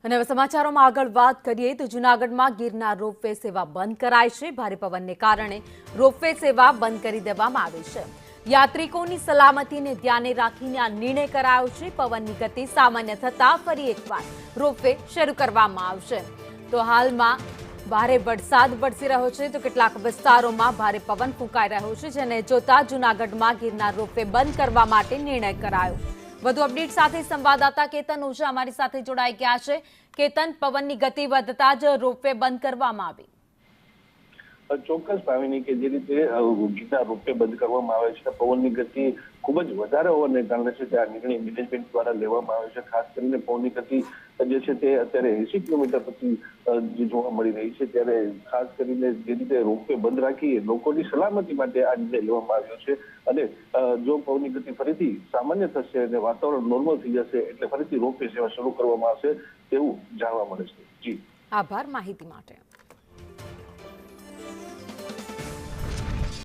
અને હવે સમાચારોમાં આગળ વાત કરીએ તો જૂનાગઢમાં ગિરનાર રોપવે સેવા બંધ કરાઈ છે। ભારે પવનને કારણે રોપવે સેવા બંધ કરી દેવામાં આવી છે। યાત્રિકોની સલામતીને ધ્યાને રાખીને આ નિર્ણય કરાયો છે। પવનની ગતિ સામાન્ય થતા ફરી એકવાર રોપવે શરૂ કરવામાં આવશે। તો હાલમાં ભારે વરસાદ વરસી રહ્યો છે તો કેટલાક વિસ્તારોમાં ભારે પવન ફૂંકાઈ રહ્યો છે, જેને જોતા જૂનાગઢમાં ગિરનાર રોપવે બંધ કરવા માટે નિર્ણય કરાયો। વધુ અપડેટ સાથે સંવાદદાતા કેતન ઓઝા અમારી સાથે જોડાઈ ગયા છે। કેતન, પવનની ગતિ વધતા જ રોપવે બંધ કરવામાં આવી। ચોક્કસ ભાવિની કે જે રીતે ગિરનાર રોપવે બંધ કરવામાં આવે છે, પવનની ગતિ ખૂબ જ વધારે હોવાને કારણે છે તે આ નિર્ણય મેનેજમેન્ટ દ્વારા લેવામાં આવ્યો છે। ખાસ કરીને પવનની ગતિ જે છે તે અત્યારે 80 કિલોમીટર પ્રતિ જોવા મળી રહી છે, ત્યારે ખાસ કરીને જે રીતે રોપવે બંધ રાખી લોકોની સલામતી માટે આ નિર્ણય લેવામાં આવ્યો છે। અને જો પવનની ગતિ ફરીથી સામાન્ય થશે અને વાતાવરણ નોર્મલ થઈ જશે એટલે ફરીથી રોપવે સેવા શરૂ કરવામાં આવશે તેવું જાણવા મળે છે। જી, આભાર માહિતી માટે।